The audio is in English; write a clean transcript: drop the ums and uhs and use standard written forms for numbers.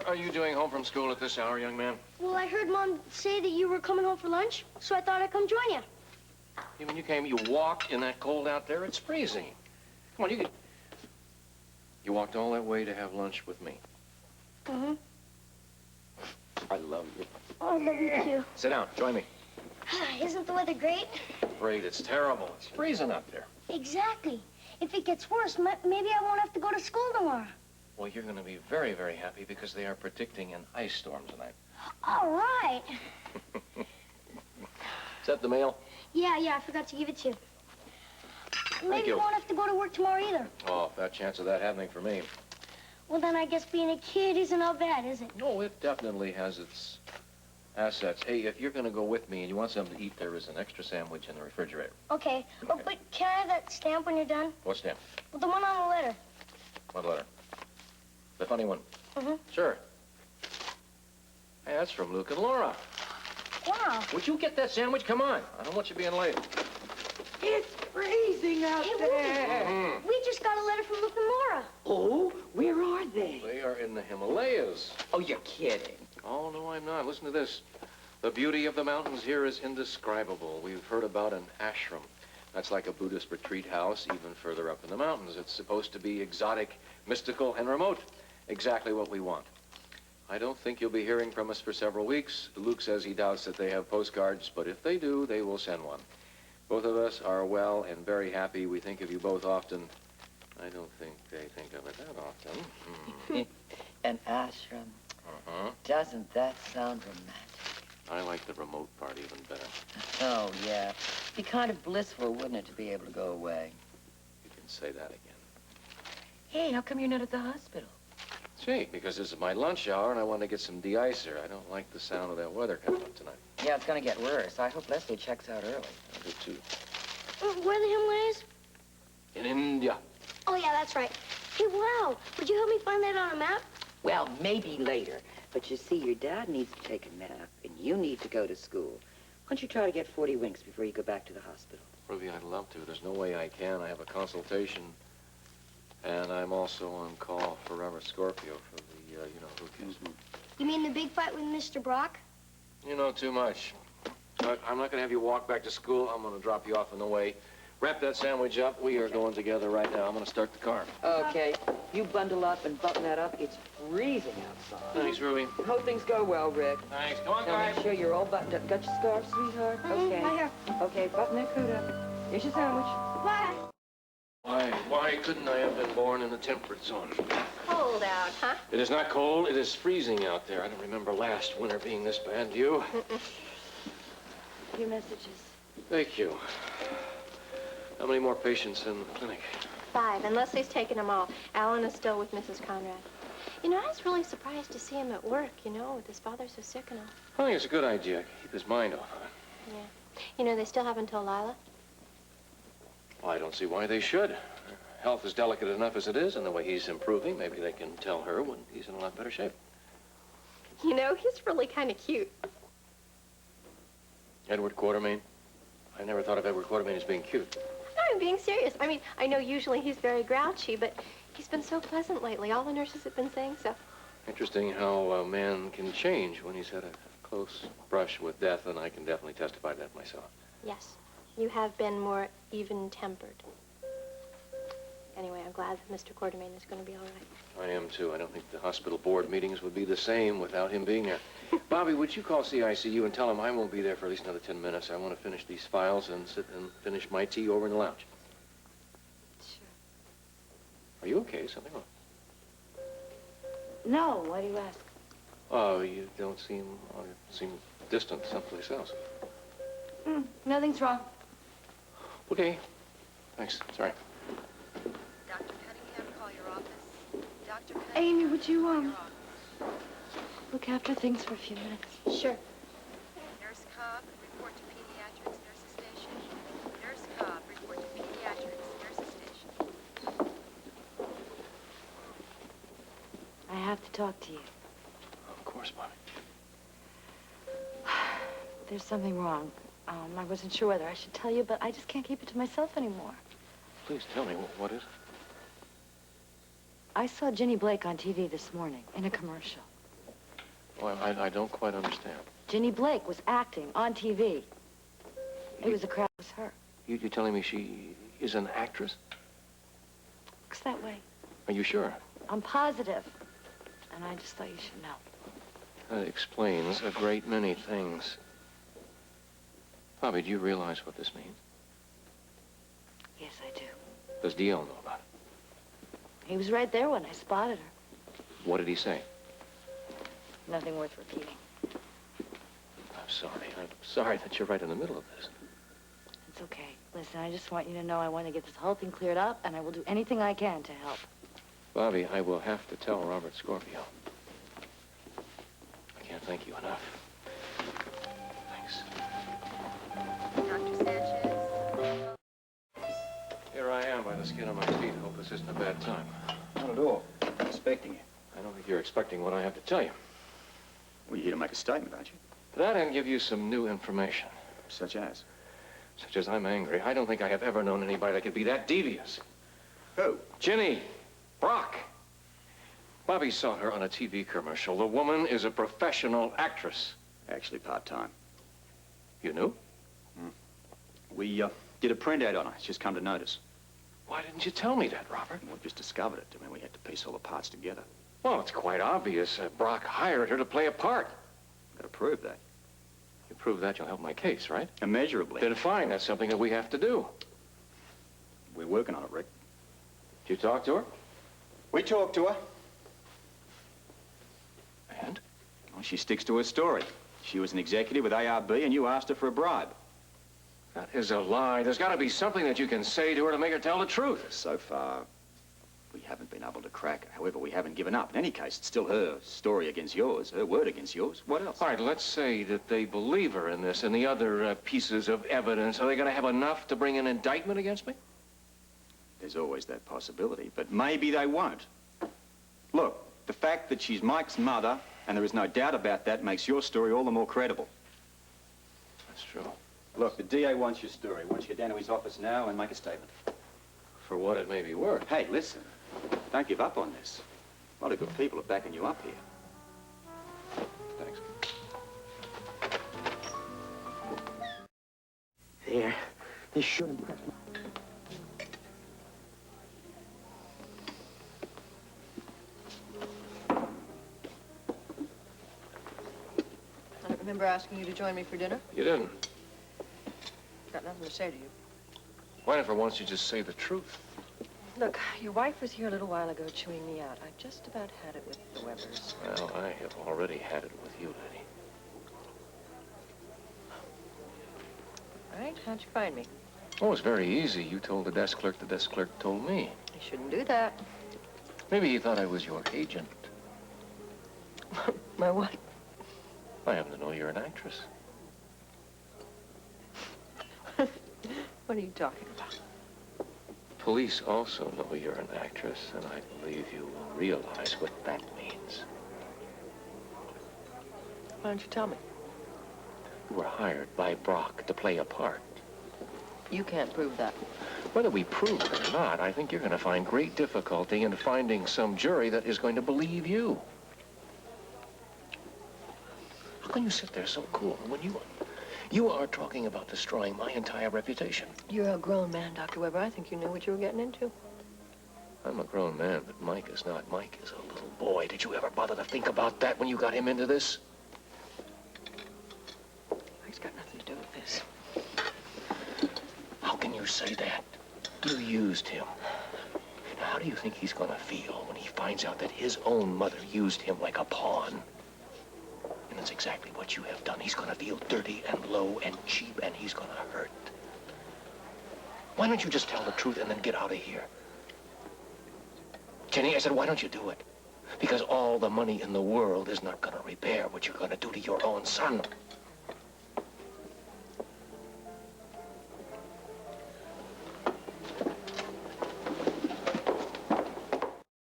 What are you doing home from school at this hour, young man? Well, I heard Mom say that you were coming home for lunch, so I thought I'd come join you. Even you walked in that cold out there? It's freezing. Come on, you walked all that way to have lunch with me. Mm-hmm. I love you. Oh, I love you too. Sit down. Join me. Isn't the weather great? Great. It's terrible. It's freezing out there. Exactly. If it gets worse, maybe I won't have to go to school tomorrow. Well, you're going to be very, very happy because they are predicting an ice storm tonight. All right. Is that the mail? Yeah, I forgot to give it to you. Maybe you won't have to go to work tomorrow either. Oh, that chance of that happening for me. Well, then I guess being a kid isn't all bad, is it? No, it definitely has its assets. Hey, if you're going to go with me and you want something to eat, there is an extra sandwich in the refrigerator. Okay. Oh, but can I have that stamp when you're done? What stamp? Well, the one on the letter. What letter? The funny one? Mm-hmm. Sure. Hey, that's from Luke and Laura. Wow. Would you get that sandwich? Come on. I don't want you being late. It's freezing out there. Mm-hmm. We just got a letter from Luke and Laura. Oh, where are they? They are in the Himalayas. Oh, you're kidding. Oh, no, I'm not. Listen to this. The beauty of the mountains here is indescribable. We've heard about an ashram. That's like a Buddhist retreat house even further up in the mountains. It's supposed to be exotic, mystical, and remote. Exactly what we want. I don't think you'll be hearing from us for several weeks. Luke says he doubts that they have postcards, but if they do, they will send one. Both of us are well and very happy. We think of you both often. I don't think they think of it that often. An ashram. Uh-huh. Doesn't that sound romantic? I like the remote part even better. Oh, yeah. Be kind of blissful, wouldn't it, to be able to go away? You can say that again. Hey, how come you're not at the hospital? Gee, because this is my lunch hour and I want to get some de-icer. I don't like the sound of that weather coming up tonight. Yeah, it's gonna get worse. I hope Lesley checks out early. I do too. Where are the Himalayas? In India. Oh, yeah, that's right. Hey, wow. Would you help me find that on a map? Well, maybe later. But you see, your dad needs to take a nap, and you need to go to school. Why don't you try to get 40 winks before you go back to the hospital? Ruby, I'd love to. There's no way I can. I have a consultation, and I'm also on call forever Scorpio for the, who cares. You mean the big fight with Mr. Brock? You know too much. I'm not going to have you walk back to school. I'm going to drop you off on the way. Wrap that sandwich up. We are going together right now. I'm going to start the car. Okay. You bundle up and button that up. It's freezing outside. Thanks, Ruby. Hope things go well, Rick. Thanks. Come on, Now, guys. make sure you're all buttoned up. Got your scarf, sweetheart? Okay. Right here. Okay, button that coat up. Here's your sandwich. Bye. Why couldn't I have been born in the temperate zone? Cold out, huh? It is not cold. It is freezing out there. I don't remember last winter being this bad. Do you? Your messages. Thank you. How many more patients in the clinic? 5, and Leslie's taken them all. Alan is still with Mrs. Conrad. You know, I was really surprised to see him at work, with his father so sick and all. I think it's a good idea. Keep his mind off of it. Yeah. You know, they still haven't told Lila. Well, I don't see why they should. Her health is delicate enough as it is, and the way he's improving, maybe they can tell her when he's in a lot better shape. You know, he's really kind of cute. Edward Quartermain? I never thought of Edward Quartermain as being cute. No, I'm being serious. I mean, I know usually he's very grouchy, but he's been so pleasant lately. All the nurses have been saying so. Interesting how a man can change when he's had a close brush with death, and I can definitely testify to that myself. Yes, you have been more even-tempered. Anyway, I'm glad that Mr. Quartermain is going to be all right. I am, too. I don't think the hospital board meetings would be the same without him being there. Bobby, would you call CICU and tell him I won't be there for at least another 10 minutes? I want to finish these files and sit and finish my tea over in the lounge. Sure. Are you okay? Something wrong? No, why do you ask? Oh, you don't seem distant someplace else. Nothing's wrong. Okay. Thanks. Sorry. Dr. Cunningham, call your office. Dr. Cunningham, Amy, would you, call your office. look after things for a few minutes? Sure. Nurse Cobb, report to pediatrics, nurses station. Nurse Cobb, report to pediatrics, nurses station. I have to talk to you. Of course, Bobby. There's something wrong. I wasn't sure whether I should tell you, but I just can't keep it to myself anymore. Please tell me, what is it? I saw Ginny Blake on TV this morning in a commercial. Well, I don't quite understand. Ginny Blake was acting on TV. It was a crowd. It was her. You're telling me she is an actress? Looks that way. Are you sure? I'm positive. And I just thought you should know. That explains a great many things. Bobby, do you realize what this means? Yes, I do. Does D.L. know about it? He was right there when I spotted her. What did he say? Nothing worth repeating. I'm sorry. I'm sorry that you're right in the middle of this. It's okay. Listen, I just want you to know I want to get this whole thing cleared up, and I will do anything I can to help. Bobby, I will have to tell Robert Scorpio. I can't thank you enough. Thanks. Dr. Sanchez? Here I am by the skin of my teeth. Hope this isn't a bad time. Not at all. I'm expecting you. I don't think you're expecting what I have to tell you. Well, you're here to make a statement, aren't you? That and give you some new information. Such as? Such as I'm angry. I don't think I have ever known anybody that could be that devious. Who? Ginny. Brock. Bobby saw her on a TV commercial. The woman is a professional actress. Actually, part-time. You knew? We, did a print ad on her. It's just come to notice. Why didn't you tell me that, Robert? Well, just discovered it. I mean, we had to piece all the parts together. Well, it's quite obvious. Brock hired her to play a part. Got to prove that. You prove that, you'll help my case, right? Immeasurably. Then fine, that's something that we have to do. We're working on it, Rick. Did you talk to her? We talked to her. And? Well, she sticks to her story. She was an executive with ARB, and you asked her for a bribe. That is a lie. There's got to be something that you can say to her to make her tell the truth. So far, we haven't been able to crack her. However, we haven't given up. In any case, it's still her story against yours, her word against yours. What else? All right, let's say that they believe her in this and the other pieces of evidence. Are they going to have enough to bring an indictment against me? There's always that possibility, but maybe they won't. Look, the fact that she's Mike's mother, and there is no doubt about that, makes your story all the more credible. That's true. Look, the DA wants your story. Why don't you get down to his office now and make a statement? For what it may be worth. Hey, listen. Don't give up on this. A lot of good people are backing you up here. Thanks. There. This should impress me. I don't remember asking you to join me for dinner. You didn't. Got nothing to say to you. Why not for once you just say the truth? Look, your wife was here a little while ago chewing me out. I just about had it with the Webbers. Well, I have already had it with you, lady. Right? How'd you find me? Oh, it's very easy. You told the desk clerk told me. You shouldn't do that. Maybe he thought I was your agent. My what? I happen to know you're an actress. What are you talking about? Police also know you're an actress, and I believe you will realize what that means. Why don't you tell me? You were hired by Brock to play a part. You can't prove that. Whether we prove it or not, I think you're going to find great difficulty in finding some jury that is going to believe you. How can you sit there so cool when you are talking about destroying my entire reputation? You're a grown man, Dr. Webber. I think you knew what you were getting into. I'm a grown man, but Mike is not. Mike is a little boy. Did you ever bother to think about that when you got him into this? Mike's got nothing to do with this. How can you say that? You used him. Now, how do you think he's gonna feel when he finds out that his own mother used him like a pawn? And that's exactly what you have done. He's gonna feel dirty and low and cheap, and he's gonna hurt. Why don't you just tell the truth and then get out of here? Jenny, I said, why don't you do it? Because all the money in the world is not gonna repair what you're gonna do to your own son.